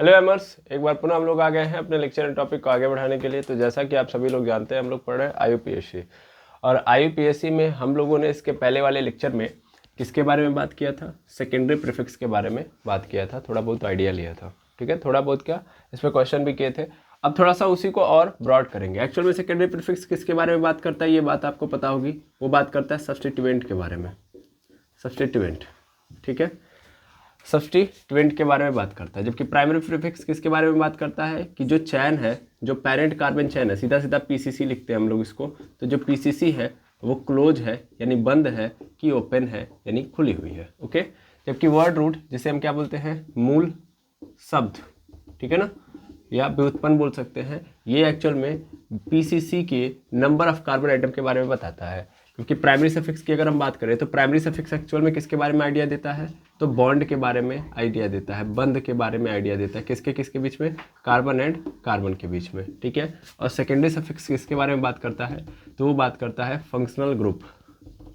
Hello एमर्स, एक बार पुनः हम लोग आ गए हैं अपने लेक्चर एंड टॉपिक को आगे बढ़ाने के लिए। तो जैसा कि आप सभी लोग जानते हैं, हम लोग पढ़ रहे हैं आईयूपीएससी। और आईयूपीएससी में हम लोगों ने इसके पहले वाले लेक्चर में किसके बारे में बात किया था? सेकेंडरी प्रीफिक्स के बारे में बात किया था, थोड़ा बहुत आइडिया लिया था। ठीक है, थोड़ा बहुत क्या, इस पर क्वेश्चन भी किए थे। अब थोड़ा सा उसी को और ब्रॉड करेंगे। एक्चुअल में सेकेंडरी प्रीफिक्स किसके बारे में बात करता है, ये बात आपको पता होगी। वो बात करता है सब्स्टिट्यूएंट के बारे में। सब्स्टिट्यूएंट, ठीक है, सब्स्टिट्यूएंट के बारे में बात करता है। जबकि प्राइमरी प्रीफिक्स किसके बारे में बात करता है कि जो चैन है, जो पेरेंट कार्बन चैन है, सीधा सीधा पीसीसी लिखते हैं हम लोग इसको। तो जो पीसीसी है वो क्लोज है यानी बंद है कि ओपन है यानी खुली हुई है। ओके, जबकि वर्ड रूट जिसे हम क्या बोलते हैं, मूल शब्द, ठीक है ना, या व्युत्पन्न बोल सकते हैं, ये एक्चुअल में पीसीसी के नंबर ऑफ कार्बन आइटम के बारे में बताता है। क्योंकि प्राइमरी सफिक्स की अगर हम बात करें तो प्राइमरी सफिक्स एक्चुअल में किसके बारे में आइडिया देता है, तो बॉन्ड के बारे में आइडिया देता है, बंध के बारे में आइडिया देता है। किसके किसके बीच में? कार्बन एंड कार्बन के बीच में। ठीक है, और सेकेंडरी सफिक्स किसके बारे में बात करता है, तो वो बात करता है फंक्शनल ग्रुप।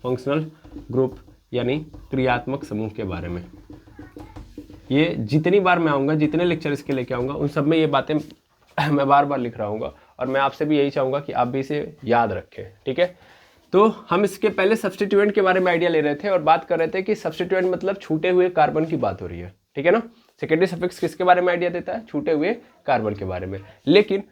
फंक्शनल ग्रुप यानी क्रियात्मक समूह के बारे में। ये जितनी बार मैं आऊँगा, जितने लेक्चर इसके लेके आऊँगा, उन सब में ये बातें मैं बार बार लिख रहा हूँ। और मैं आपसे भी यही चाहूँगा कि आप भी इसे याद रखें। ठीक है, तो हम इसके पहले सब्स्टिट्यूएंट के बारे में आइडिया ले रहे थे और बात कर रहे थे कि सब्स्टिट्यूएंट मतलब छूटे हुए कार्बन की बात हो रही है। ठीक है ना, सेकेंडरी सफिक्स किसके बारे में आइडिया देता है? छूटे हुए कार्बन के बारे में। लेकिन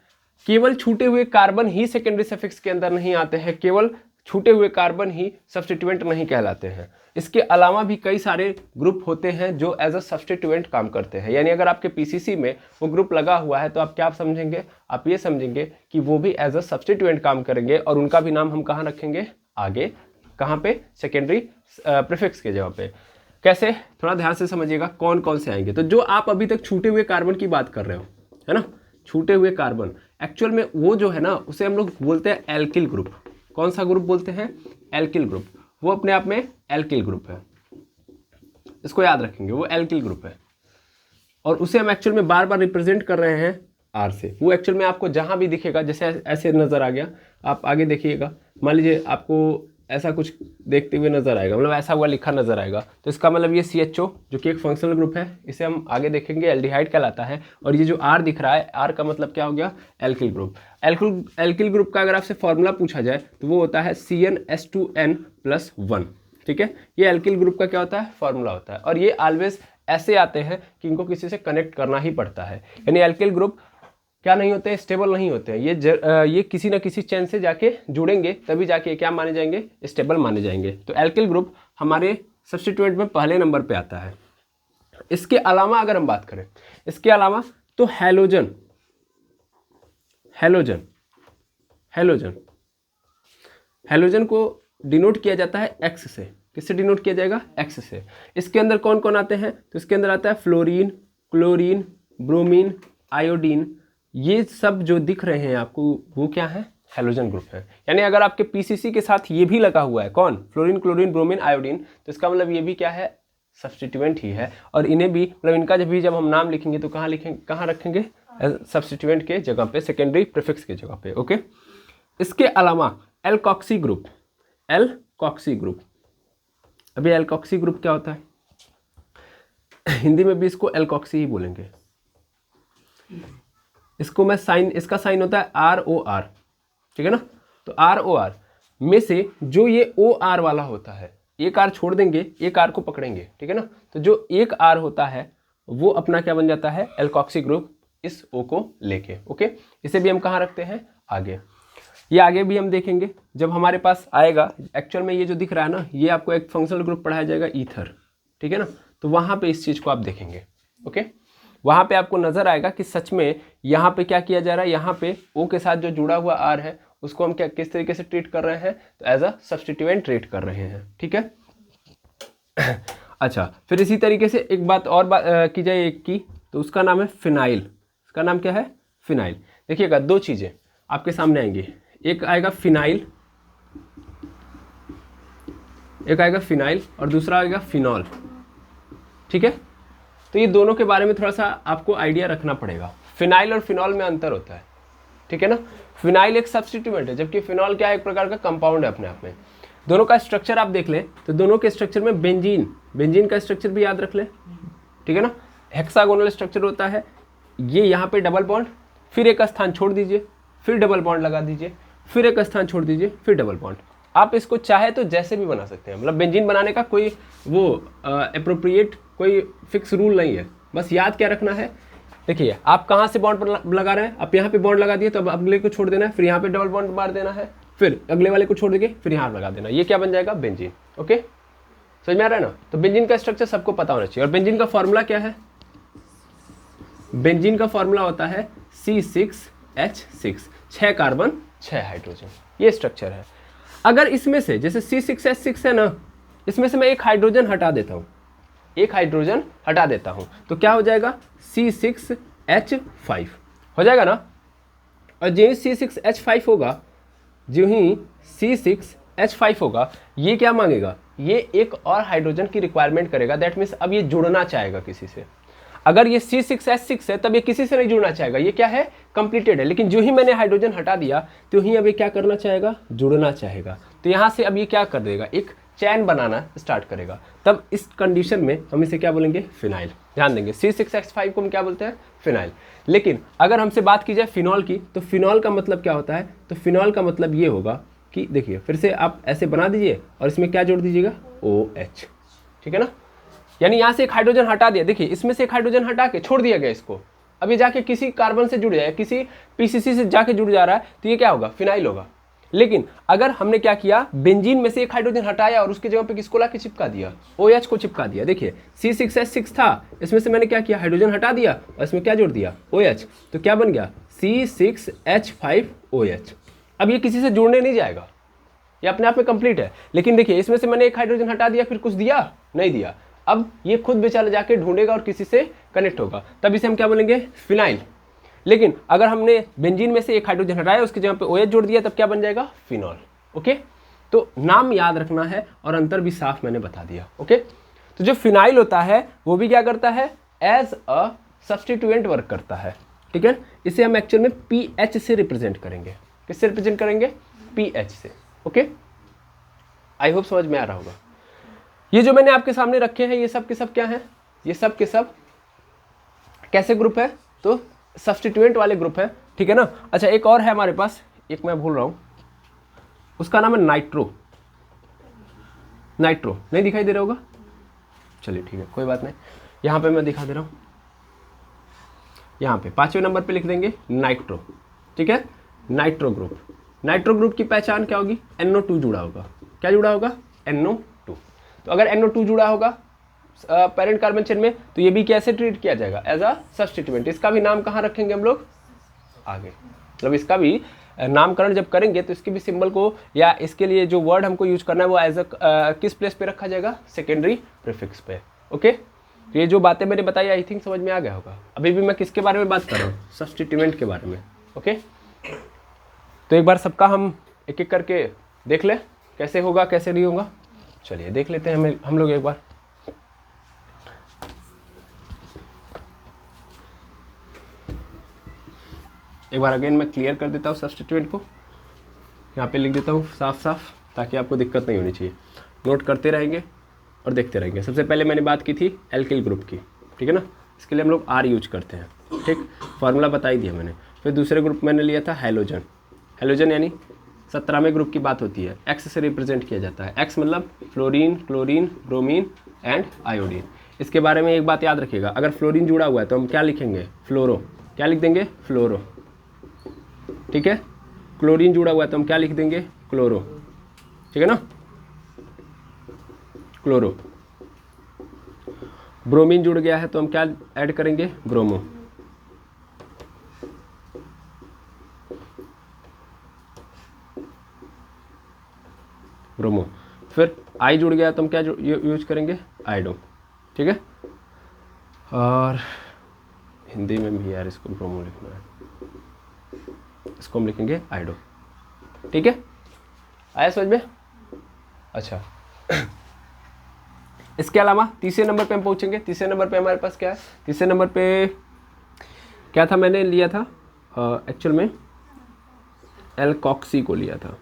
केवल छूटे हुए कार्बन ही सेकेंडरी सफिक्स के अंदर नहीं आते हैं, केवल छूटे हुए कार्बन ही सब्स्टिट्यूएंट नहीं कहलाते हैं। इसके अलावा भी कई सारे ग्रुप होते हैं जो एज अ सब्स्टिट्यूएंट काम करते हैं। यानी अगर आपके पीसीसी में वो ग्रुप लगा हुआ है तो आप क्या समझेंगे? आप ये समझेंगे कि वो भी एज अ सब्स्टिट्यूएंट काम करेंगे और उनका भी नाम हम कहाँ रखेंगे? आगे। कहाँ पे? सेकेंडरी प्रीफिक्स के जगह पे। कैसे? थोड़ा ध्यान से समझिएगा कौन कौन से आएंगे। तो जो आप अभी तक छूटे हुए कार्बन की बात कर रहे हो, है ना, छूटे हुए कार्बन, एक्चुअल में वो जो है ना, उसे हम लोग बोलते हैं एल्किल ग्रुप। कौन सा ग्रुप बोलते हैं? Alkyl group. वो अपने आप में एल्किल ग्रुप है, इसको याद रखेंगे, वो एल्किल ग्रुप है। और उसे हम एक्चुअल में बार बार रिप्रेजेंट कर रहे हैं आर से। वो एक्चुअल में आपको जहां भी दिखेगा, जैसे ऐसे नजर आ गया, आप आगे देखिएगा, मान लीजिए आपको ऐसा कुछ देखते हुए नजर आएगा, मतलब ऐसा हुआ लिखा नजर आएगा, तो इसका मतलब ये CHO जो कि एक फंक्शनल ग्रुप है, इसे हम आगे देखेंगे एल्डिहाइड कहलाता है। और ये जो आर दिख रहा है, आर का मतलब क्या हो गया? Alkyl group. एल्किल ग्रुप का अगर आपसे फॉर्मूला पूछा जाए तो वो होता है CnS2n+1। ठीक है, ये एल्किल ग्रुप का क्या होता है? फॉर्मूला होता है। और ये ऑलवेज ऐसे आते हैं कि इनको किसी से कनेक्ट करना ही पड़ता है। यानी एल्किल ग्रुप क्या नहीं होते हैं? स्टेबल नहीं होते हैं। ये किसी ना किसी चेन से जाके जुड़ेंगे, तभी जाके क्या माने जाएंगे? स्टेबल माने जाएंगे। तो एल्किल ग्रुप हमारे सब्स्टिट्यूएंट में पहले नंबर पे आता है। इसके अलावा अगर हम बात करें, इसके अलावा तो हैलोजन, हैलोजन, हैलोजन, हैलोजन को डिनोट किया जाता है एक्स से। किससे डिनोट किया जाएगा? एक्स से। इसके अंदर कौन कौन आते हैं? तो इसके अंदर आता है फ्लोरीन, क्लोरीन, ब्रोमीन, आयोडीन। ये सब जो दिख रहे हैं आपको, वो क्या है? हैलोजन ग्रुप है। यानी अगर आपके पीसीसी के साथ ये भी लगा हुआ है, कौन? फ्लोरीन, क्लोरीन, ब्रोमीन, आयोडीन, तो इसका मतलब ये भी क्या है? सब्स्टिट्यूएंट ही है। और इन्हें भी, मतलब इनका जब हम नाम लिखेंगे तो कहाँ लिखेंगे, कहाँ रखेंगे? सब्स्टिट्यूएंट के जगह पे, सेकेंडरी प्रीफिक्स के जगह पे। ओके, इसके अलावा एल्कोक्सी ग्रुप, एल्कोक्सी ग्रुप। अभी एल्कोक्सी ग्रुप क्या होता है? हिंदी में भी इसको एल्कोक्सी ही बोलेंगे। इसको मैं साइन, इसका साइन होता है ROR, ठीक है ना। तो ROR में से जो ये OR वाला होता है, एक R छोड़ देंगे, एक R को पकड़ेंगे, ठीक है ना। तो जो एक R होता है वो अपना क्या बन जाता है? एल्कोक्सी ग्रुप, इस O को लेके। ओके, इसे भी हम कहाँ रखते हैं? आगे। ये आगे भी हम देखेंगे जब हमारे पास आएगा। एक्चुअल में ये जो दिख रहा है ना, ये आपको एक फंक्शनल ग्रुप पढ़ाया जाएगा ईथर, ठीक है ना। तो वहाँ पे इस चीज़ को आप देखेंगे। ओके, वहाँ पे आपको नजर आएगा कि सच में यहाँ पे क्या किया जा रहा है। यहाँ पे O के साथ जो जुड़ा हुआ R है उसको हम क्या, किस तरीके से ट्रीट कर रहे हैं? तो एज अ सब्स्टिट्यूएंट ट्रीट कर रहे हैं। ठीक है, अच्छा, फिर इसी तरीके से एक बात और की जाए एक की, तो उसका नाम है फिनाइल। इसका नाम क्या है? फिनाइल। देखिएगा, दो चीज़ें आपके सामने आएंगी, एक आएगा फिनाइल, एक आएगा फिनाइल और दूसरा आएगा फिनॉल। ठीक है, तो ये दोनों के बारे में थोड़ा सा आपको आइडिया रखना पड़ेगा। फिनाइल और फिनॉल में अंतर होता है, ठीक है ना। फिनाइल एक सब्स्टिट्यूएंट है, जबकि फिनॉल क्या है? एक प्रकार का कंपाउंड है अपने आप में। दोनों का स्ट्रक्चर आप देख लें तो दोनों के स्ट्रक्चर में बेंजीन, बेंजीन का स्ट्रक्चर भी याद रख लें, ठीक है ना। हेक्सागोनल स्ट्रक्चर होता है, ये यहाँ पे डबल बॉन्ड, फिर एक स्थान छोड़ दीजिए, फिर डबल बॉन्ड लगा दीजिए, फिर एक स्थान छोड़ दीजिए, फिर डबल बॉन्ड। आप इसको चाहे तो जैसे भी बना सकते हैं, मतलब बेंजीन बनाने का कोई वो एप्रोप्रिएट कोई फिक्स रूल नहीं है। बस याद क्या रखना है, देखिए आप कहाँ से बॉन्ड लगा रहे हैं, आप यहाँ पे बॉन्ड लगा दिए तो अब अगले को छोड़ देना है, फिर यहाँ पे डबल बॉन्ड मार देना है, फिर अगले वाले को छोड़ देंगे, फिर यहाँ लगा देना। ये क्या बन जाएगा, बेंजीन। ओके, समझ में आ रहा है ना। तो बेंजीन का स्ट्रक्चर सबको पता होना चाहिए। और बेंजीन का फॉर्मूला क्या है, बेंजीन का फॉर्मूला होता है C6H6, 6 कार्बन 6 हाइड्रोजन, ये स्ट्रक्चर है। अगर इसमें से जैसे C6H6 है ना, इसमें से मैं एक हाइड्रोजन हटा देता हूँ, एक हाइड्रोजन हटा देता हूँ, तो क्या हो जाएगा, C6H5 हो जाएगा ना। और जो ही C6H5 होगा, जो ही C6H5 होगा, ये क्या मांगेगा, ये एक और हाइड्रोजन की रिक्वायरमेंट करेगा। दैट मीन्स अब ये जुड़ना चाहेगा किसी से। अगर ये C6H6 है तब ये किसी से नहीं जुड़ना चाहेगा, ये क्या है, कंप्लीटेड है। लेकिन जो ही मैंने हाइड्रोजन हटा दिया तो ही अब ये क्या करना चाहेगा, जुड़ना चाहेगा। तो यहाँ से अब ये क्या कर देगा, एक चैन बनाना स्टार्ट करेगा। तब इस कंडीशन में हम इसे क्या बोलेंगे, फिनाइल। ध्यान देंगे, C6H5 को हम क्या बोलते हैं, फिनाइल। लेकिन अगर हमसे बात की जाए फिनॉल की, तो फिनॉल का मतलब क्या होता है, तो फिनॉल का मतलब ये होगा कि देखिए फिर से आप ऐसे बना दीजिए और इसमें क्या जोड़ दीजिएगा, OH। ठीक है ना। यानी यहाँ से एक हाइड्रोजन हटा दिया, देखिए इसमें से एक हाइड्रोजन हटा के छोड़ दिया गया इसको, अब ये जाके किसी कार्बन से जुड़ जाए, किसी PCC से जाके जुड़ जा रहा है, तो ये क्या होगा, फिनाइल होगा। लेकिन अगर हमने क्या किया, बेंजीन में से एक हाइड्रोजन हटाया और उसकी जगह पे किसको ला के चिपका दिया, OH को चिपका दिया। देखिए C6H6 था, इसमें से मैंने क्या किया, हाइड्रोजन हटा दिया और इसमें क्या जोड़ दिया, OH। तो क्या बन गया, C6H5OH। अब ये किसी से जुड़ने नहीं जाएगा, ये अपने आप में कंप्लीट है। लेकिन देखिए इसमें से मैंने एक हाइड्रोजन हटा दिया, फिर कुछ दिया, नहीं दिया। अब ये खुद बेचारा जाके ढूंढेगा और किसी से कनेक्ट होगा, तब इसे हम क्या बोलेंगे, फिनाइल। लेकिन अगर हमने बेंजीन में से एक हाइड्रोजन हटाया, उसकी जगह पे OH जोड़ दिया, तब क्या बन जाएगा, फिनॉल। ओके, तो नाम याद रखना है और अंतर भी साफ मैंने बता दिया। ओके, तो जो फिनाइल होता है वो भी क्या करता है, एज अ सब्स्टिट्यूएंट वर्क करता है। ठीक है, इसे हम एक्चुअल में PH से रिप्रेजेंट करेंगे। किससे रिप्रेजेंट करेंगे, PH से। ओके, आई होप समझ में आ रहा होगा। ये जो मैंने आपके सामने रखे हैं, ये सब के सब क्या हैं, ये सब के सब कैसे ग्रुप है, तो सब्स्टिट्यूएंट वाले ग्रुप है। ठीक है ना। अच्छा, एक और है हमारे पास, एक मैं भूल रहा हूं, उसका नाम है नाइट्रो। नाइट्रो नहीं दिखाई दे रहा होगा, चलिए ठीक है, कोई बात नहीं, यहां पे मैं दिखा दे रहा हूं। यहां पे 5वें नंबर पे लिख देंगे नाइट्रो। ठीक है, नाइट्रो ग्रुप। नाइट्रो ग्रुप की पहचान क्या होगी, NO2 जुड़ा होगा। क्या जुड़ा होगा, NO2। तो अगर NO2 जुड़ा होगा पेरेंट कार्बन चेन में, तो ये भी कैसे ट्रीट किया जाएगा, एज अ सब्स्टिट्यूएंट। इसका भी नाम कहाँ रखेंगे हम लोग, आगे, मतलब इसका भी नामकरण जब करेंगे तो इसके भी सिंबल को, या इसके लिए जो वर्ड हमको यूज करना है वो एज अ किस प्लेस पे रखा जाएगा, सेकेंडरी प्रीफिक्स पे। ओके, तो ये जो बातें मैंने बताई आई थिंक समझ में आ गया होगा। अभी भी मैं किसके बारे में बात कर रहा हूँ, सब्स्टिट्यूएंट के बारे में। ओके, तो एक बार सबका हम एक एक करके देख ले, कैसे होगा कैसे नहीं होगा। चलिए देख लेते हैं हम लोग एक बार। एक बार अगेन मैं क्लियर कर देता हूँ सब्स्टिट्यूएंट को, यहाँ पे लिख देता हूँ साफ साफ, ताकि आपको दिक्कत नहीं होनी चाहिए। नोट करते रहेंगे और देखते रहेंगे। सबसे पहले मैंने बात की थी एल्किल ग्रुप की, ठीक है ना। इसके लिए हम लोग R यूज करते हैं, ठीक, फार्मूला बता ही दिया मैंने। फिर दूसरे ग्रुप मैंने लिया था हैलोजन। हैलोजन यानी 17वें ग्रुप की बात होती है, X से रिप्रेजेंट किया जाता है। X मतलब fluorine, chlorine, bromine and iodine. इसके बारे में एक बात याद रखिएगा, अगर फ्लोरीन जुड़ा हुआ है तो हम क्या लिखेंगे, फ्लोरो। क्या लिख देंगे, फ्लोरो। ठीक है, क्लोरीन जुड़ा हुआ है तो हम क्या लिख देंगे, क्लोरो। ठीक है ना, क्लोरो। ब्रोमीन जुड़ गया है तो हम क्या ऐड करेंगे, ब्रोमो। ब्रोमो। फिर आई जुड़ गया तो हम क्या यूज करेंगे, आइडो। ठीक है, और हिंदी में भी यार इसको ब्रोमो लिखना है, इसको हम लिखेंगे आइडो। ठीक है, आया समझ में। अच्छा इसके अलावा तीसरे नंबर पे हम पहुंचेंगे। तीसरे नंबर पे हमारे पास क्या है, तीसरे नंबर पे क्या था, मैंने लिया था एक्चुअल में एल्कॉक्सी को लिया था।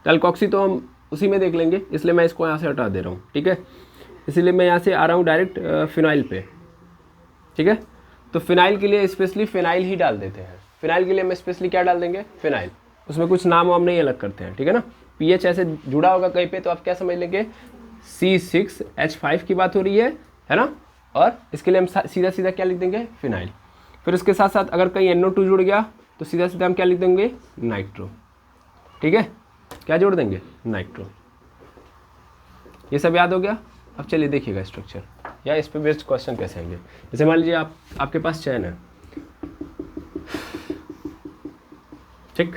तो एल्कॉक्सी तो हम उसी में देख लेंगे, इसलिए मैं इसको यहाँ से हटा दे रहा हूँ। ठीक है, इसीलिए मैं यहाँ से आ रहा हूँ डायरेक्ट फिनाइल पे। ठीक है, तो फिनाइल के लिए स्पेशली फिनाइल ही डाल देते हैं। फिनाइल के लिए हम स्पेशली क्या डाल देंगे, फिनाइल। उसमें कुछ नाम वाम नहीं अलग करते हैं, ठीक है ना। पीएच ऐसे जुड़ा होगा कहीं पे तो आप क्या समझ लेंगे, C6H5 की बात हो रही है ना। और इसके लिए हम सीधा सीधा क्या लिख देंगे, फिनाइल। फिर उसके साथ साथ अगर कहीं NO2 जुड़ गया तो सीधा सीधा हम क्या लिख देंगे, नाइट्रो। ठीक है, क्या जोड़ देंगे, नाइट्रो। ये सब याद हो गया। अब चलिए देखिएगा स्ट्रक्चर या इस पे बेस्ड क्वेश्चन कैसे आएंगे। जैसे मान लीजिए आपके पास चैन है, ठीक,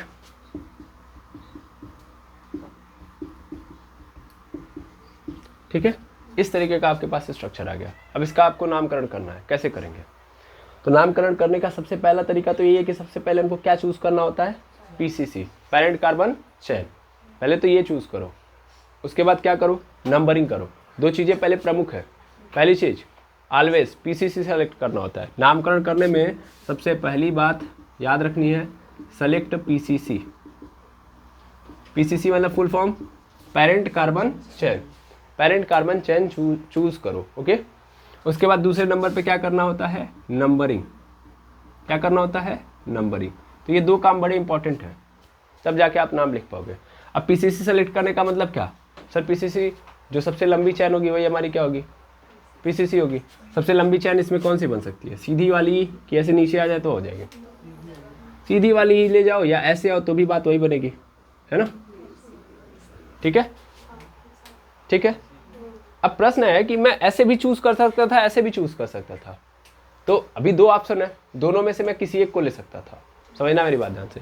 ठीक है, इस तरीके का आपके पास स्ट्रक्चर आ गया। अब इसका आपको नामकरण करना है, कैसे करेंगे। तो नामकरण करने का सबसे पहला तरीका तो ये है कि सबसे पहले हमको क्या चूज करना होता है, PCC, पैरेंट कार्बन चेन। पहले तो ये चूज करो, उसके बाद क्या करो, नंबरिंग करो। दो चीजें पहले प्रमुख है। पहली चीज ऑलवेज PCC सेलेक्ट करना होता है। नामकरण करने में सबसे पहली बात याद रखनी है, सेलेक्ट PCC। PCC मतलब full form parent carbon chain. Parent carbon chain choose करो, ओके। उसके बाद दूसरे नंबर पे क्या करना होता है, नंबरिंग। क्या करना होता है, नंबरिंग। तो ये दो काम बड़े इंपॉर्टेंट हैं, तब जाके आप नाम लिख पाओगे। अब PCC सेलेक्ट करने का मतलब क्या, सर PCC जो सबसे लंबी चैन होगी वही हमारी क्या होगी, PCC होगी। सबसे लंबी चैन इसमें कौन सी बन सकती है, सीधी वाली कि ऐसे नीचे आ जाए तो हो जाएगी, सीधी वाली ही ले जाओ या ऐसे आओ तो भी बात वही बनेगी, है ना। ठीक है, ठीक है। अब प्रश्न है कि मैं ऐसे भी चूज कर सकता था, ऐसे भी चूज कर सकता था। तो अभी दो ऑप्शन है, दोनों में से मैं किसी एक को ले सकता था। समझना मेरी बात ध्यान से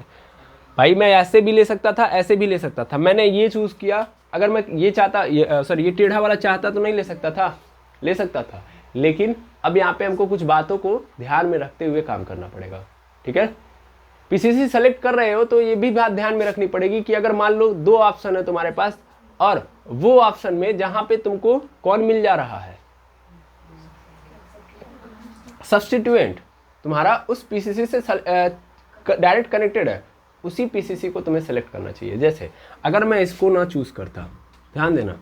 भाई, मैं ऐसे भी ले सकता था, ऐसे भी ले सकता था। मैंने ये चूज किया। अगर मैं ये चाहता, ये टेढ़ा वाला चाहता तो नहीं ले सकता था, ले सकता था। लेकिन अब यहाँ पे हमको कुछ बातों को ध्यान में रखते हुए काम करना पड़ेगा, ठीक है। PCC सेलेक्ट कर रहे हो तो ये भी बात ध्यान में रखनी पड़ेगी कि अगर मान लो दो ऑप्शन है तुम्हारे पास और वो ऑप्शन में जहां पे तुमको कौन मिल जा रहा है, सब्स्टिट्यूएंट तुम्हारा उस PCC से डायरेक्ट कनेक्टेड है, उसी PCC को तुम्हें सेलेक्ट करना चाहिए। जैसे अगर मैं इसको ना चूज करता, ध्यान देना,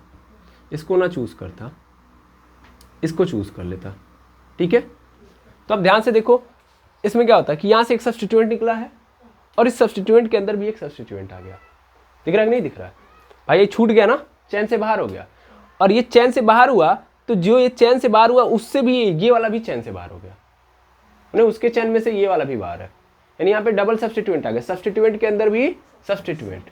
इसको ना चूज करता, इसको चूज कर लेता, ठीक है। तो अब ध्यान से देखो, इसमें क्या होता है कि यहां से एक सब्स्टिट्यूएंट निकला है और इस सब्स्टिट्यूएंट के अंदर भी एक सब्स्टिट्यूएंट आ गया। दिख रहा है कि नहीं दिख रहा है भाई, ये छूट गया ना, चैन से बाहर हो गया। और ये चैन से बाहर हुआ तो जो ये चैन से बाहर हुआ उससे भी ये वाला भी चैन से बाहर हो गया, नहीं उसके चैन में से ये वाला भी बाहर है, यानी यहाँ पे डबल सब्स्टिट्यूएंट आ गया, सब्स्टिट्यूएंट के अंदर भी सब्स्टिट्यूएंट।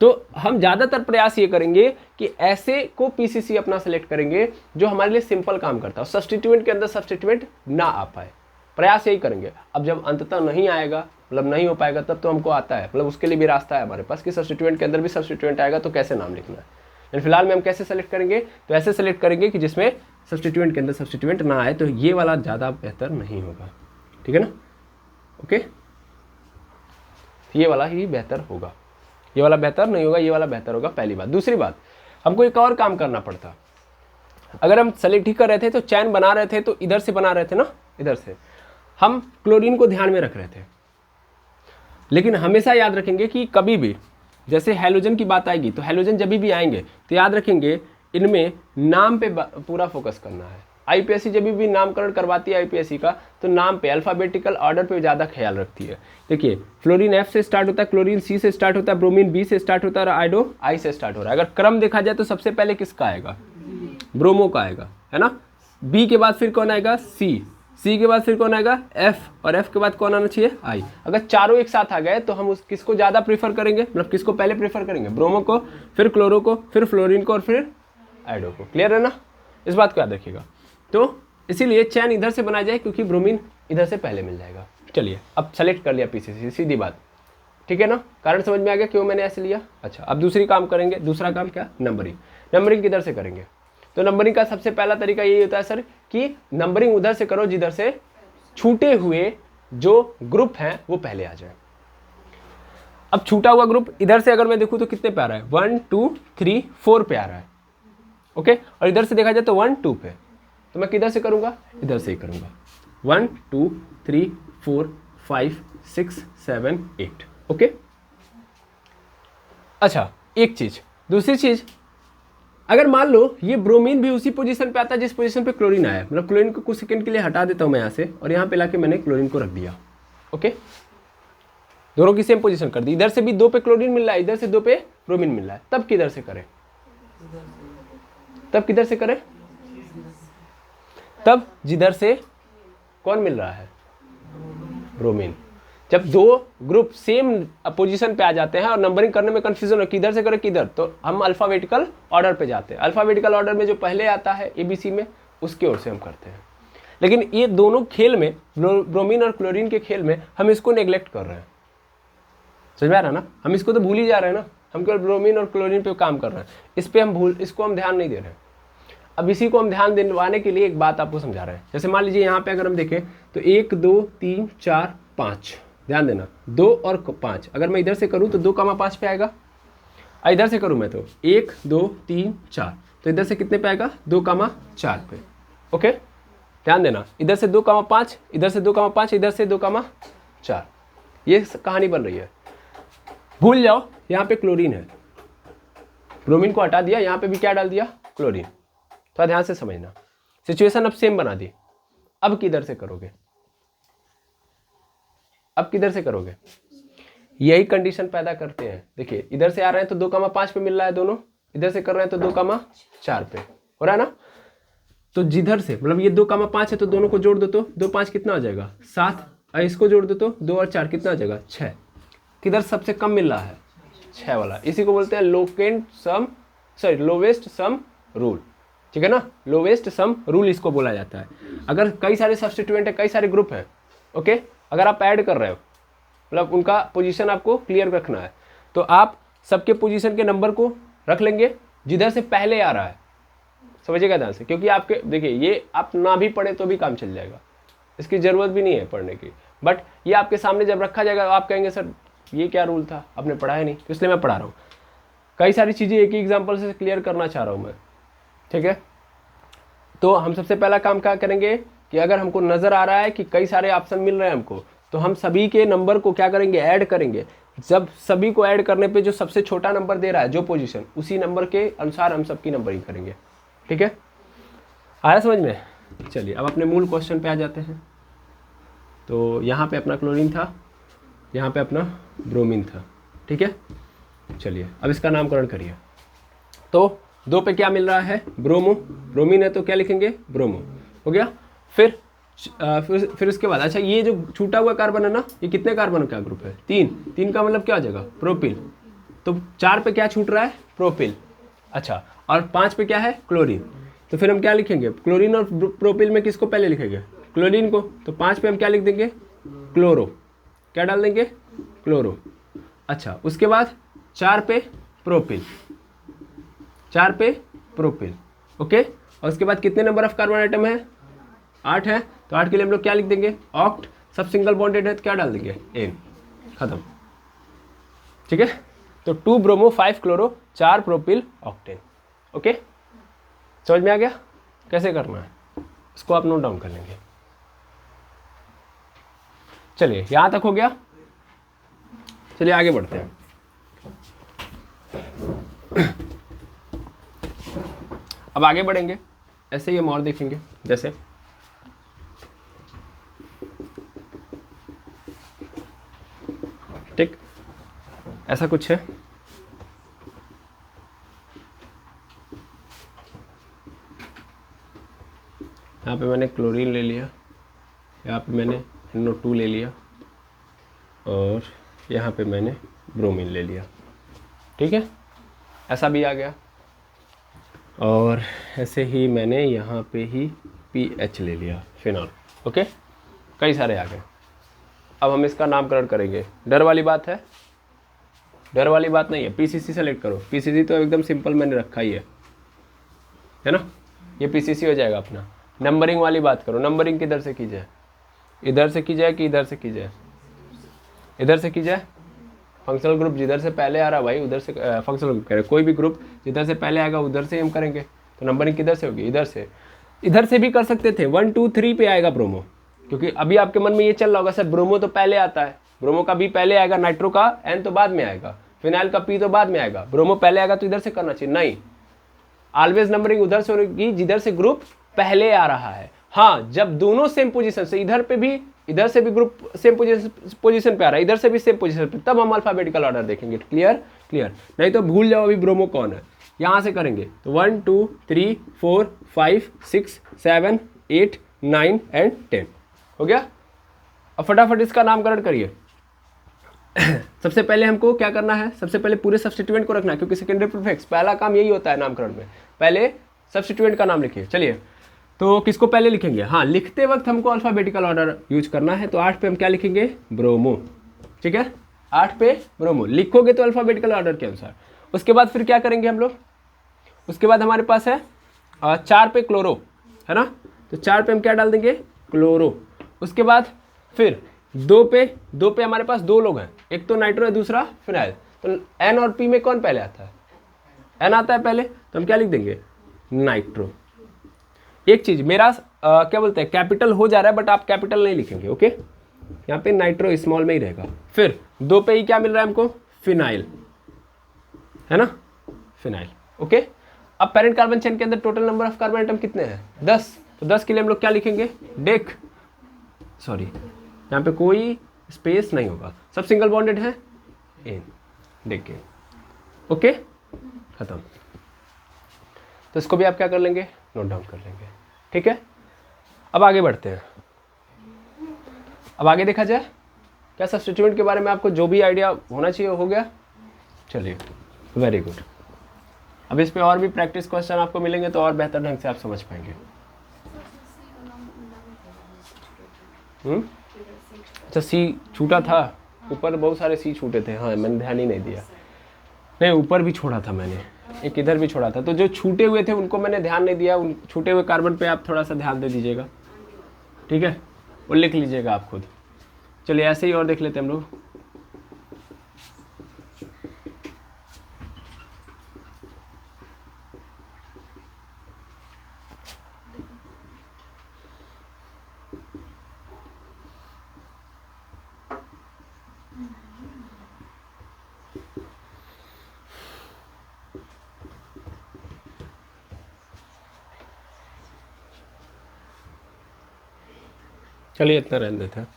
तो हम ज्यादातर प्रयास ये करेंगे कि ऐसे को PCC अपना सेलेक्ट करेंगे जो हमारे लिए सिंपल काम करता है, सब्स्टिट्यूएंट के अंदर सब्स्टिट्यूएंट ना आ पाए, प्रयास यही करेंगे। अब जब अंततः नहीं आएगा, मतलब नहीं हो पाएगा, तब तो हमको आता है, मतलब उसके लिए भी रास्ता है हमारे पास कि सब्स्टिट्यूएंट के अंदर भी सब्स्टिट्यूएंट आएगा तो कैसे नाम लिखना है। लेकिन फिलहाल में हम कैसे सेलेक्ट करेंगे, तो ऐसे सेलेक्ट करेंगे कि जिसमें सब्स्टिट्यूएंट के अंदर सब्स्टिट्यूएंट ना आए, तो ये वाला ज़्यादा बेहतर नहीं होगा, ठीक है ना, ओके। ये वाला ही बेहतर होगा, ये वाला बेहतर नहीं होगा, ये वाला बेहतर होगा, पहली बात। दूसरी बात, हमको एक और काम करना पड़ता। अगर हम सेलेक्ट ही कर रहे थे तो चैन बना रहे थे तो इधर से बना रहे थे ना, इधर से हम क्लोरीन को ध्यान में रख रहे थे। लेकिन हमेशा याद रखेंगे कि कभी भी जैसे हैलोजन की बात आएगी तो हैलोजन जब भी आएंगे तो याद रखेंगे इनमें नाम पे पूरा फोकस करना है। IPSC जब भी नामकरण करवाती है IPSC का, तो नाम पे अल्फाबेटिकल ऑर्डर पे ज़्यादा ख्याल रखती है। देखिए फ्लोरीन F से स्टार्ट होता है, क्लोरीन C से स्टार्ट होता है, ब्रोमीन B से स्टार्ट होता है और आयोडो I से स्टार्ट हो रहा है। अगर क्रम देखा जाए तो सबसे पहले किसका आएगा, ब्रोमो का आएगा, है ना। B के बाद फिर कौन आएगा, C के बाद फिर कौन आएगा, F, और F के बाद कौन आना चाहिए, I। अगर चारों एक साथ आ गए तो हम किसको ज़्यादा प्रीफर करेंगे, मतलब किसको पहले प्रीफर करेंगे, ब्रोमो को, फिर क्लोरो को, फिर फ्लोरीन को और फिर आयोडो को। क्लियर है ना, इस बात को याद रखिएगा। तो इसीलिए चैन इधर से बनाया जाए क्योंकि ब्रोमीन इधर से पहले मिल जाएगा। चलिए अब सेलेक्ट कर लिया PCC, सीधी बात, ठीक है ना, कारण समझ में आ गया क्यों मैंने ऐसे लिया। अच्छा अब दूसरी काम करेंगे, दूसरा काम क्या, नंबरिंग। नंबरिंग किधर से करेंगे, तो नंबरिंग का सबसे पहला तरीका यही होता है सर कि नंबरिंग उधर से करो जिधर से छूटे हुए जो ग्रुप हैं वो पहले आ जाए। अब छूटा हुआ ग्रुप इधर से अगर मैं देखूं तो कितने पे आ रहा है, 1 2 3 4 पे आ रहा है, ओके। और इधर से देखा जाए तो 1 2 पे, तो मैं किधर से करूंगा, इधर से ही करूंगा, 1 2 3 4 5 6 7 8, ओके। अच्छा एक चीज, दूसरी चीज अगर मान लो ये ब्रोमीन भी उसी पोजीशन पे आता है जिस पोजीशन पे क्लोरीन आया, मतलब क्लोरीन को कुछ सेकंड के लिए हटा देता हूँ मैं यहाँ से और यहाँ पे लाके मैंने क्लोरीन को रख दिया। ओके, दोनों की सेम पोजीशन कर दी, इधर से भी 2 पे क्लोरीन मिल रहा है, इधर से 2 पे ब्रोमीन मिल रहा है, तब किधर से करें? तब किधर से करें? तब जिधर से कौन मिल रहा है? ब्रोमीन। जब 2 ग्रुप सेम पोजीशन पे आ जाते हैं और नंबरिंग करने में कंफ्यूजन हो किधर से करें किधर, तो हम अल्फाबेटिकल ऑर्डर पे जाते हैं। अल्फाबेटिकल ऑर्डर में जो पहले आता है ABC में, उसकी ओर से हम करते हैं। लेकिन ये दोनों खेल में, ब्रोमीन और क्लोरीन के खेल में, हम इसको नेग्लेक्ट कर रहे हैं। समझ में आ रहा है ना? हम इसको तो भूल ही जा रहे हैं ना, हम केवल ब्रोमीन और क्लोरीन पे काम कर रहे हैं, इसको हम ध्यान नहीं दे रहे हैं। अब इसी को हम ध्यान दिलवाने के लिए एक बात आपको समझा रहे हैं। जैसे मान लीजिए यहाँ पे अगर हम देखें तो 1 2 3 4 5, ध्यान देना 2 और 5, अगर मैं इधर से करूँ तो 2,5 पे आएगा, इधर से करूँ मैं तो 1 2 3 4, तो इधर से कितने पे आएगा? 2,4 पे। ओके, ध्यान देना, इधर से 2,5, इधर से 2,5, इधर से 2,4, ये कहानी बन रही है। भूल जाओ यहाँ पे क्लोरीन है, ब्रोमीन को हटा दिया, यहाँ पे भी क्या डाल दिया? क्लोरीन। थोड़ा ध्यान से समझना, सिचुएशन अब सेम बना दी। अब किधर से करोगे? अब किधर से करोगे? यही कंडीशन पैदा करते हैं। देखिए इधर से आ रहे हैं तो 2,5 पे मिल रहा है दोनों, इधर से कर रहे हैं तो 2,4 पे हो रहा है ना। तो जिधर से, मतलब ये 2,5 है तो दोनों को जोड़ दो तो 2 5 कितना आ जाएगा? 7, और इसको जोड़ दो तो 2 और 4 कितना आ जाएगा? 6। किधर सबसे कम मिल रहा है? 6 वाला। इसी को बोलते हैं लोवेस्ट सम रूल, ठीक है ना? लोवेस्ट सम रूल इसको बोला जाता है। अगर कई सारे सब्स्टिट्यूएंट है, कई सारे ग्रुप हैं, ओके, अगर आप ऐड कर रहे हो, मतलब उनका पोजीशन आपको क्लियर रखना है, तो आप सबके पोजीशन के नंबर को रख लेंगे जिधर से पहले आ रहा है। समझिएगा ध्यान से, क्योंकि आपके देखिए ये आप ना भी पढ़े तो भी काम चल जाएगा, इसकी ज़रूरत भी नहीं है पढ़ने की, बट ये आपके सामने जब रखा जाएगा तो आप कहेंगे सर ये क्या रूल था, आपने पढ़ा है नहीं, तो इसलिए मैं पढ़ा रहा हूँ। कई सारी चीज़ें एक ही एग्जाम्पल से क्लियर करना चाह रहा हूँ मैं, ठीक है। तो हम सबसे पहला काम क्या करेंगे कि अगर हमको नज़र आ रहा है कि कई सारे ऑप्शन मिल रहे हैं हमको, तो हम सभी के नंबर को क्या करेंगे? ऐड करेंगे। जब सभी को ऐड करने पे जो सबसे छोटा नंबर दे रहा है, जो पोजीशन, उसी नंबर के अनुसार हम सबकी नंबरिंग करेंगे, ठीक है। आया समझ में? चलिए अब अपने मूल क्वेश्चन पे आ जाते हैं। तो यहाँ पे अपना क्लोरीन था, यहाँ पे अपना ब्रोमीन था, ठीक है। चलिए अब इसका नामकरण करिए। तो 2 पे क्या मिल रहा है? ब्रोमो। ब्रोमीन है तो क्या लिखेंगे? ब्रोमो, हो गया। फिर उसके बाद, अच्छा ये जो छूटा हुआ कार्बन है ना, ये कितने कार्बन का ग्रुप है? 3 का मतलब क्या हो जाएगा? प्रोपिल। तो 4 पे क्या छूट रहा है? प्रोपिल। अच्छा, और 5 पे क्या है? क्लोरीन। तो फिर हम क्या लिखेंगे? क्लोरीन और प्रोपिल में किसको पहले लिखेंगे? क्लोरीन को। तो 5 पे हम क्या लिख देंगे? क्लोरो। क्या डाल देंगे? क्लोरो। अच्छा, उसके बाद 4 पे प्रोपिल, 4 पे प्रोपिल, ओके। और उसके बाद कितने नंबर ऑफ कार्बन आइटम है? 8 है। तो 8 के लिए हम लोग क्या लिख देंगे? ऑक्ट। सब सिंगल बॉन्डेड है तो क्या डाल देंगे? एन। खत्म, ठीक है। तो 2 bromo 5 chloro 4 propyl octane, okay. समझ में आ गया कैसे करना है? इसको आप नोट डाउन कर लेंगे। चलिए यहां तक हो गया। चलिए आगे बढ़ते हैं। अब आगे बढ़ेंगे, ऐसे ही हम और देखेंगे। जैसे ठीक ऐसा कुछ है, यहाँ पे मैंने क्लोरीन ले लिया, यहाँ पे मैंने NO2 ले लिया, और यहाँ पे मैंने ब्रोमीन ले लिया, ठीक है। ऐसा भी आ गया। और ऐसे ही मैंने यहाँ पे ही PH ले लिया, फिनॉल, ओके। कई सारे आ गए। अब हम इसका नामकरण करेंगे। डर वाली बात है? डर वाली बात नहीं है। PCC सेलेक्ट करो। PCC तो एकदम सिंपल मैंने रखा ही है ना, ये PCC हो जाएगा अपना। नंबरिंग वाली बात करो। नंबरिंग किधर से की जाए? इधर से की जाए कि इधर से की जाए? इधर से की जाए। फंक्शनल ग्रुप जिधर से पहले आ रहा है भाई उधर से, फंक्शनल ग्रुप कह रहे, कोई भी ग्रुप जिधर से पहले आएगा उधर से हम करेंगे। तो नंबरिंग किधर से होगी? इधर से। इधर से भी कर सकते थे, 1 2 3 पे आएगा ब्रोमो, क्योंकि अभी आपके मन में ये चल रहा होगा सर ब्रोमो तो पहले आता है, ब्रोमो का B पहले आएगा, नाइट्रो का N तो बाद में आएगा, फिनाइल का P तो बाद में आएगा, ब्रोमो पहले आएगा तो इधर से करना चाहिए। नहीं, ऑलवेज नंबरिंग उधर से होगी जिधर से ग्रुप पहले आ रहा है। हाँ, जब दोनों सेम पोजीशन से, इधर पे भी, इधर से भी ग्रुप सेम पोजीशन पे आ रहा है, इधर से भी सेम पोजीशन पे, तब हम अल्फाबेटिकल ऑर्डर देखेंगे। क्लियर? क्लियर। नहीं तो भूल जाओ अभी ब्रोमो कौन है। यहाँ से करेंगे तो 1 2 3 4 5 6 7 8 9 एंड 10 हो गया। अब फटाफट इसका नामकरण करिए। सबसे पहले हमको क्या करना है, सबसे पहले पूरे सब्स्टिट्यूएंट को रखना है, क्योंकि सेकेंडरी प्रीफिक्स पहला काम यही होता है नामकरण में। पहले सब्स्टिट्यूएंट का नाम लिखिए। चलिए, तो किसको पहले लिखेंगे? हाँ, लिखते वक्त हमको अल्फाबेटिकल ऑर्डर यूज करना है। तो 8 पे हम क्या लिखेंगे? ब्रोमो। ठीक है, 8 पे ब्रोमो लिखोगे तो अल्फाबेटिकल ऑर्डर के अनुसार। उसके बाद फिर क्या करेंगे हम लोग? उसके बाद हमारे पास है 4 पे क्लोरो, है ना? तो 4 पे हम क्या डाल देंगे? क्लोरो। उसके बाद फिर 2 पे हमारे पास 2 लोग हैं, एक तो नाइट्रो है, दूसरा फिनाइल। तो एन और पी में कौन पहले आता है? एन आता है पहले, तो हम क्या लिख देंगे? नाइट्रो। एक चीज, मेरा क्या बोलते हैं, कैपिटल हो जा रहा है, बट आप कैपिटल नहीं लिखेंगे। ओके, यहाँ पे नाइट्रो स्मॉल में ही रहेगा। फिर 2 पे ही क्या मिल रहा है हमको? फिनाइल, है ना? फिनाइल। ओके, अब पेरेंट कार्बन चेन के अंदर total number of carbon atom कितने हैं? 10। तो 10 के लिए हम लोग क्या लिखेंगे? डेक, सॉरी यहाँ पे कोई स्पेस नहीं होगा, सब सिंगल बॉन्डेड है, एन, डेक एन। ओके, खत्म। तो इसको भी आप क्या कर लेंगे? नोट डाउन कर लेंगे। ठीक है, अब आगे बढ़ते हैं। अब आगे देखा जाए, क्या सब्स्टिट्यूएंट के बारे में आपको जो भी आइडिया होना चाहिए हो गया? चलिए, वेरी गुड। अब इस पे और भी प्रैक्टिस क्वेश्चन आपको मिलेंगे तो और बेहतर ढंग से आप समझ पाएंगे। अच्छा, सी छूटा था, ऊपर बहुत सारे सी छूटे थे। हाँ, मैंने ध्यान ही नहीं दिया। नहीं, ऊपर भी छोड़ा था मैंने, एक इधर भी छोड़ा था। तो जो छूटे हुए थे उनको मैंने ध्यान नहीं दिया। उन छूटे हुए कार्बन पे आप थोड़ा सा ध्यान दे दीजिएगा। ठीक है, वो लिख लीजिएगा आप खुद। चलिए, ऐसे ही और देख लेते हैं हम लोग। चलिए, इतना रहने देते हैं।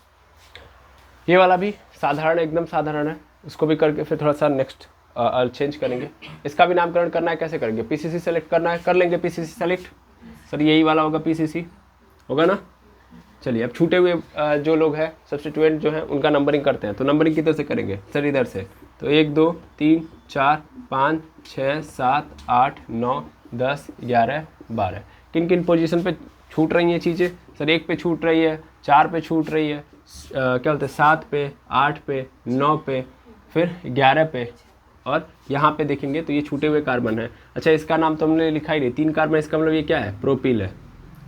ये वाला भी साधारण, एकदम साधारण है। उसको भी करके फिर थोड़ा सा नेक्स्ट चेंज करेंगे। इसका भी नामकरण करना है, कैसे करेंगे? पीसीसी सेलेक्ट करना है, कर लेंगे पीसीसी सेलेक्ट। सर यही वाला होगा, पीसीसी होगा ना? चलिए, अब छूटे हुए जो लोग हैं सब्स्टिट्यूएंट जो हैं उनका नंबरिंग करते हैं। तो नंबरिंग किधर से करेंगे? सर इधर से। तो 1 2 3 4 5 6 7 8 9 10 11 12। किन किन पोजीशन पे छूट रही हैं चीज़ें? सर 1 पे छूट रही है, 4 पे छूट रही है, क्या बोलते हैं 7 पे, 8 पे, 9 पे, फिर 11 पे, और यहाँ पे देखेंगे तो ये छूटे हुए कार्बन है। अच्छा, इसका नाम तो हमने लिखा ही नहीं, 3 कार्बन, इसका मतलब ये क्या है? प्रोपिल है।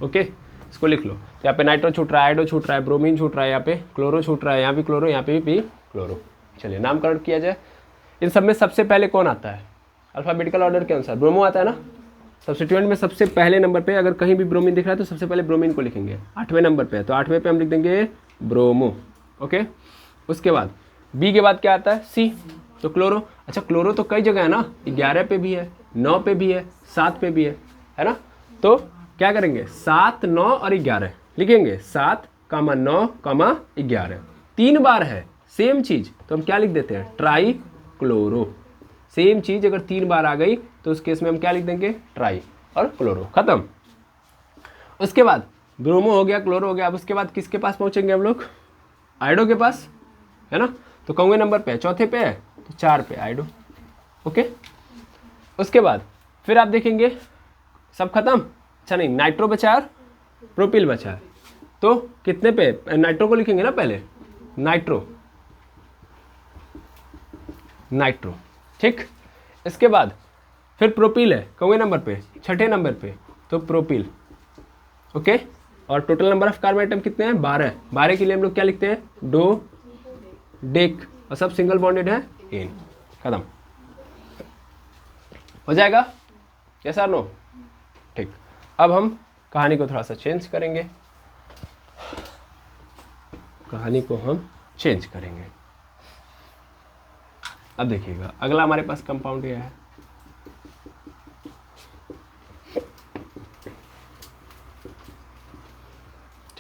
ओके, इसको लिख लो। तो यहाँ पे नाइट्रो छूट रहा है, आइडो छूट रहा है, ब्रोमीन छूट रहा है, यहाँ पे क्लोरो छूट रहा है, यहाँ भी क्लोरो, यहाँ पे भी क्लोरो। चलिए, नामकरण किया जाए। इन सब में सबसे पहले कौन आता है? अल्फाबेटिकल ऑर्डर के अनुसार ब्रोमो आता है ना। सब्स्टिट्यूएंट में सबसे पहले नंबर पे अगर कहीं भी ब्रोमीन दिख रहा है तो सबसे पहले ब्रोमीन को लिखेंगे। 8वें नंबर पे है तो 8वें पे हम लिख देंगे ब्रोमो। ओके, उसके बाद बी के बाद क्या आता है? सी, तो क्लोरो। अच्छा, क्लोरो तो कई जगह है ना, 11 पे भी है, 9 पे भी है, 7 पे भी है ना? तो क्या करेंगे? 7 9 और 11 लिखेंगे। 7 9 11 3 बार है सेम चीज, तो हम क्या लिख देते हैं? Try chloro. सेम चीज अगर 3 बार आ गई तो उस केस में हम क्या लिख देंगे? ट्राई और क्लोरो। खत्म। उसके बाद ब्रोमो हो गया, क्लोरो हो गया। अब उसके बाद किसके पास पहुंचेंगे हम लोग? आइडो के पास, है ना? तो कौन नंबर पे है? चौथे पे है, तो 4 पे आइडो। ओके, उसके बाद फिर आप देखेंगे सब खत्म। अच्छा नहीं, नाइट्रो बचा है और प्रोपिल बचा है। तो कितने पे? नाइट्रो को लिखेंगे ना पहले, नाइट्रो, नाइट्रो। ठीक, इसके बाद फिर प्रोपिल है कौन नंबर पे? 6ठे नंबर पे, तो प्रोपिल। ओके, और total number of carbon atom कितने हैं? 12। 12 के लिए हम लोग क्या लिखते हैं? डो, डेक, और सब सिंगल बॉन्डेड है, एन। खत्म हो जाएगा? यस और नो? ठीक, अब हम कहानी को थोड़ा सा चेंज करेंगे। कहानी को हम चेंज करेंगे। अब देखिएगा, अगला हमारे पास कंपाउंड यह है,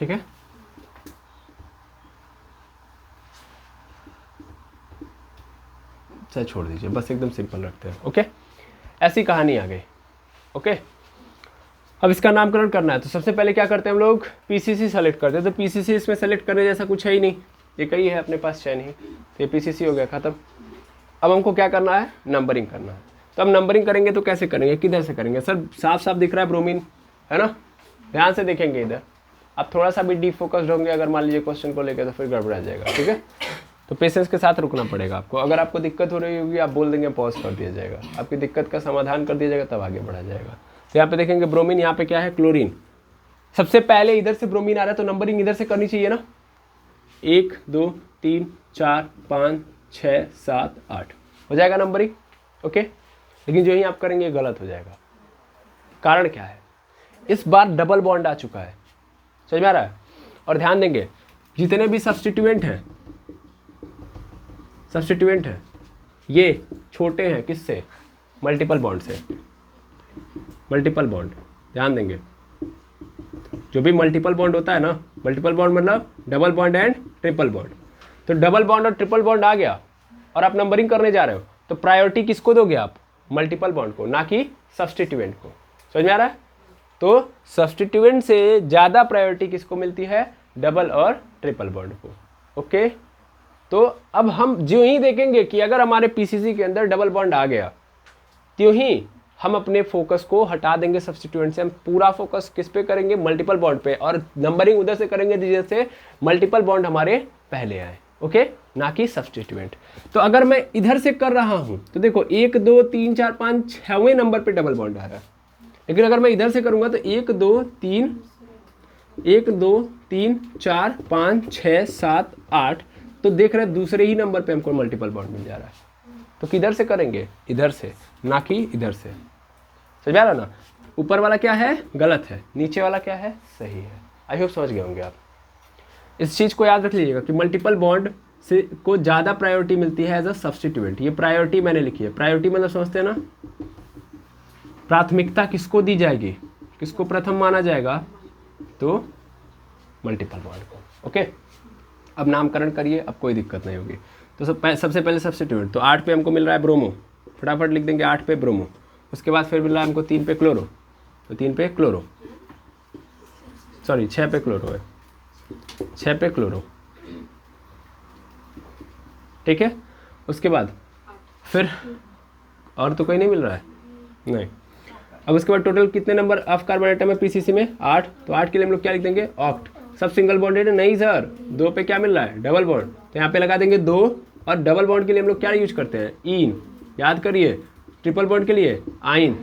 ठीक है, चाहे छोड़ दीजिए, बस एकदम सिंपल रखते हैं। ओके, ऐसी कहानी आ गई। ओके, अब इसका नामकरण करना है तो सबसे पहले क्या करते हैं हम लोग, पीसीसी सेलेक्ट करते हैं। तो पीसीसी इसमें सेलेक्ट करने जैसा कुछ है ही नहीं, ये कई है अपने पास, चयन ही, तो ये पीसीसी हो गया, खत्म। अब हमको क्या करना है, नंबरिंग करना है। तो हम नंबरिंग करेंगे तो कैसे करेंगे, किधर से करेंगे? सर साफ साफ दिख रहा है ब्रोमीन, है ना, ध्यान से देखेंगे इधर। आप थोड़ा सा भी डीप फोकस्ड होंगे अगर मान लीजिए क्वेश्चन को लेकर, तो फिर गड़बड़ा जाएगा। ठीक है, तो पेशेंस के साथ रुकना पड़ेगा आपको। अगर आपको दिक्कत हो रही होगी आप बोल देंगे, पॉज कर दिया जाएगा, आपकी दिक्कत का समाधान कर दिया जाएगा, तब आगे बढ़ा जाएगा। तो यहाँ पे देखेंगे ब्रोमीन, यहाँ पे क्या है, क्लोरीन। सबसे पहले इधर से ब्रोमीन आ रहा है तो नंबरिंग इधर से करनी चाहिए ना, 1 2 3 4 5 6 7 8 हो जाएगा नंबरिंग। ओके, लेकिन जो ही आप करेंगे गलत हो जाएगा। कारण क्या है, इस बार डबल बॉन्ड आ चुका है, समझ में आ रहा है? और ध्यान देंगे जितने भी सब्स्टिट्यूएंट हैं, ये छोटे हैं किससे, मल्टीपल बॉन्ड से। मल्टीपल बॉन्ड, ध्यान देंगे, जो भी मल्टीपल बॉन्ड होता है ना, मल्टीपल बॉन्ड मतलब double bond and triple bond. तो डबल बॉन्ड और ट्रिपल बॉन्ड आ गया और आप नंबरिंग करने जा रहे हो, तो प्रायोरिटी किसको दोगे आप, मल्टीपल बॉन्ड को, ना कि सब्स्टिट्यूएंट को। समझ में आ रहा है? तो सब्स्टिट्यूएंट से ज़्यादा प्रायोरिटी किसको मिलती है, डबल और ट्रिपल बॉन्ड को। ओके, तो अब हम जो ही देखेंगे कि अगर हमारे पीसीसी के अंदर डबल बॉन्ड आ गया, त्यों ही हम अपने फोकस को हटा देंगे सब्स्टिट्यूएंट से, हम पूरा फोकस किस पे करेंगे, मल्टीपल बॉन्ड पे, और नंबरिंग उधर से करेंगे जैसे मल्टीपल बॉन्ड हमारे पहले आए। ओके, ना कि सब्स्टिट्यूएंट। तो अगर मैं इधर से कर रहा हूं तो देखो 1 2 3 4 5 6वें नंबर पे डबल बॉन्ड आ रहा है, लेकिन अगर मैं इधर से करूंगा तो 1 2 3 4 5 6 7 8, तो देख रहे हैं दूसरे ही नंबर पे हमको मल्टीपल बॉन्ड मिल जा रहा है। तो किधर से करेंगे, इधर से, ना कि इधर से। समझ आ रहा ना, ऊपर वाला क्या है, गलत है, नीचे वाला क्या है, सही है। आई होप समझ गए होंगे आप। इस चीज़ को याद रख लीजिएगा कि मल्टीपल बॉन्ड से को ज़्यादा प्रायोरिटी मिलती है एज अ सब्स्टिट्यूएंट। ये प्रायोरिटी मैंने लिखी है, प्रायोरिटी मतलब समझते हैं ना, प्राथमिकता किसको दी जाएगी, किसको प्रथम माना जाएगा, तो मल्टीपल बॉन्ड को। ओके, अब नामकरण करिए, अब कोई दिक्कत नहीं होगी। तो सबसे पहले सब्स्टिट्यूएंट, तो 8 पे हमको मिल रहा है ब्रोमो, फटाफट लिख देंगे 8 पे ब्रोमो। उसके बाद फिर मिल रहा है हमको 3 पे क्लोरो, तो 3 पे क्लोरो, सॉरी 6 पे क्लोरो है, 6 पे क्लोरो। ठीक है, उसके बाद फिर और तो कोई नहीं मिल रहा है, नहीं। अब उसके बाद टोटल कितने नंबर ऑफ कार्बन आइटम है पीसीसी में, 8। तो 8 के लिए हम लोग क्या लिख देंगे, ऑक्ट। सब सिंगल बॉन्डेड है, नहीं सर, 2 पे क्या मिल रहा है, डबल बॉन्ड, तो यहाँ पे लगा देंगे 2। और डबल बॉन्ड के लिए हम लोग क्या यूज करते हैं, ईन, याद करिए। ट्रिपल बॉन्ड के लिए आइन,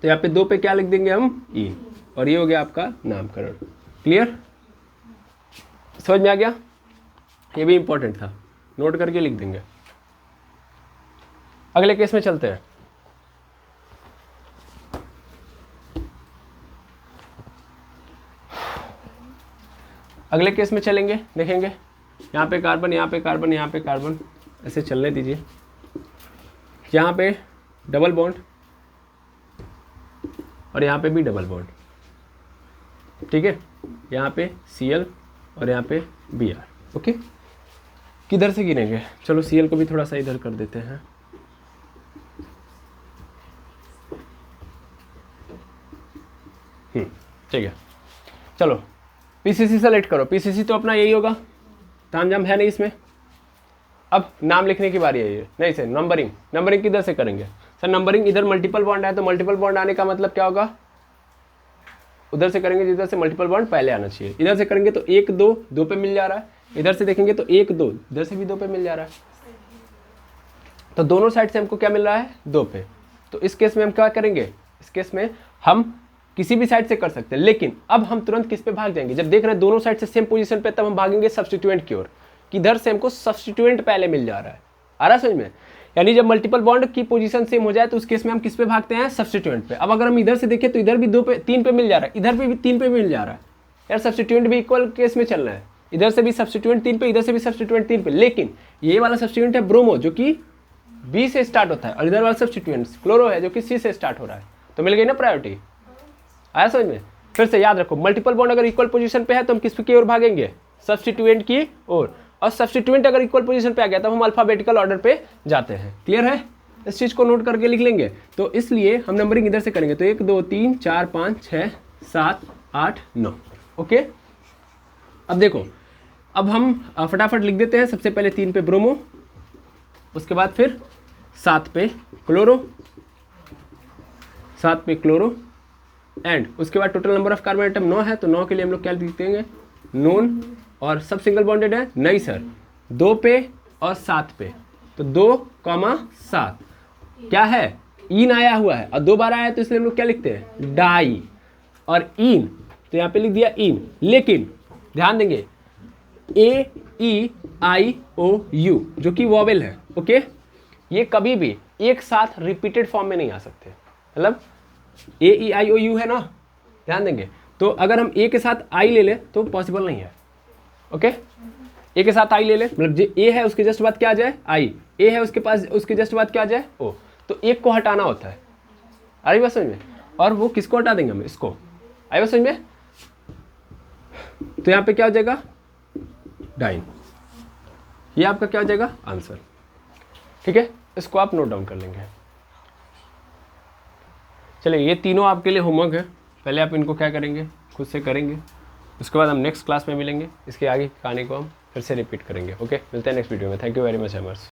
तो यहाँ पे 2 पे क्या लिख देंगे हम, ईन। और ये हो गया आपका नामकरण। क्लियर, समझ में आ गया? ये भी इंपॉर्टेंट था, नोट करके लिख देंगे। अगले केस में चलते हैं। अगले केस में चलेंगे, देखेंगे यहाँ पे कार्बन, यहाँ पे कार्बन, यहाँ पे कार्बन, ऐसे चलने दीजिए। यहाँ पे डबल बॉन्ड और यहाँ पे भी डबल बॉन्ड, ठीक है। यहाँ पे Cl और यहाँ पे Br। ओके, किधर से गिनेंगे, चलो Cl को भी थोड़ा सा इधर कर देते हैं। ठीक है, चलो पीसीसी सेलेक्ट करो। पीसीसी तो अपना यही होगा, तामझाम है नहीं इसमें। अब नाम लिखने की बारी है, ये नहीं सर, नंबरिंग। नंबरिंग किधर से करेंगे सर, नंबरिंग इधर मल्टीपल बॉन्ड है तो मल्टीपल बॉन्ड आने का मतलब क्या होगा, उधर से करेंगे जिधर से मल्टीपल बॉन्ड पहले आना चाहिए। इधर से करेंगे तो 1 2 2 पे मिल जा रहा है, इधर से देखेंगे तो 1 2, इधर से भी 2 पे मिल जा रहा है, तो दोनों साइड से हमको क्या मिल रहा है, 2 पे। तो इस केस में हम क्या करेंगे, इस केस में हम किसी भी साइड से कर सकते हैं, लेकिन अब हम तुरंत किस पे भाग जाएंगे, जब देख रहे हैं दोनों साइड से सेम पोजीशन पे, तब हम भागेंगे सब्स्टिट्यूएंट की ओर। किधर से हमको सब्स्टिट्यूएंट पहले मिल जा रहा है, आ रहा है समझ में? यानी जब मल्टीपल बॉन्ड की पोजीशन सेम हो जाए तो उस केस में हम किस पे भागते हैं, सब्स्टिट्यूएंट पे। अब अगर हम इधर से देखें तो इधर भी 2 पे 3 पे मिल जा रहा है, इधर पे भी 3 पे मिल जा रहा है, यार सब्स्टिट्यूएंट भी इक्वल केस में चल रहा है। इधर से भी सब्स्टिट्यूएंट 3 पे, इधर से भी सब्स्टिट्यूएंट 3 पे, लेकिन ये वाला सब्स्टिट्यूएंट है ब्रोमो जो कि बी से स्टार्ट होता है, और इधर वाला सब्स्टिट्यूएंट क्लोरो है जो कि सी से स्टार्ट हो रहा है, तो मिल गई ना प्रायोरिटी। आया समझ में? फिर से याद रखो, मल्टीपल बॉन्ड अगर इक्वल पोजीशन पे है तो हम किस की ओर भागेंगे, सब्स्टिट्यूएंट की ओर, और सब्स्टिट्यूएंट अगर इक्वल पोजीशन पे आ गया तब हम अल्फाबेटिकल ऑर्डर पे जाते हैं। क्लियर है, इस चीज को नोट करके लिख लेंगे। तो इसलिए हम नंबरिंग इधर से करेंगे, तो 1 2 3 4 5 6 7 8 9। ओके, अब देखो, अब हम फटाफट लिख देते हैं। सबसे पहले 3 पे ब्रोमो, उसके बाद फिर 7 पे क्लोरो, 7 पे क्लोरो, एंड उसके बाद total number of carbon atom 9 है, तो 9 के लिए हम लोग क्या लिख देंगे, नोन, और सब सिंगल बॉन्डेड है, नहीं सर, 2 पे और 7 पे, तो 2,7 क्या है, इन आया हुआ है, और 2 बार आया है तो इसलिए हम लोग क्या लिखते हैं, डाई, और इन, तो यहाँ पे लिख दिया इन। लेकिन ध्यान देंगे, AEIOU जो कि वॉवेल है, ओके, ये कभी भी एक साथ रिपीटेड फॉर्म में नहीं आ सकते। मतलब AEIOU है ना, ध्यान देंगे, तो अगर हम ए के साथ आई ले ले तो पॉसिबल नहीं है। ओके, ए के साथ आई ले ले, मतलब जो ए है उसके जस्ट बाद क्या आ जाए, आई, ए है उसके पास, उसके जस्ट बाद क्या आ जाए, ओ, तो एक को हटाना होता है। आ रही बात समझ में, और वो किसको हटा देंगे हम, इसको। आई बात समझ में, तो यहाँ पे क्या हो जाएगा, डाइन, ये आपका क्या हो जाएगा आंसर। ठीक है, इसको आप नोट डाउन कर लेंगे। चलिए, ये तीनों आपके लिए होमवर्क है, पहले आप इनको क्या करेंगे, खुद से करेंगे, उसके बाद हम नेक्स्ट क्लास में मिलेंगे, इसके आगे की कहानी को हम फिर से रिपीट करेंगे। ओके, मिलते हैं नेक्स्ट वीडियो में। Thank you very much hammers.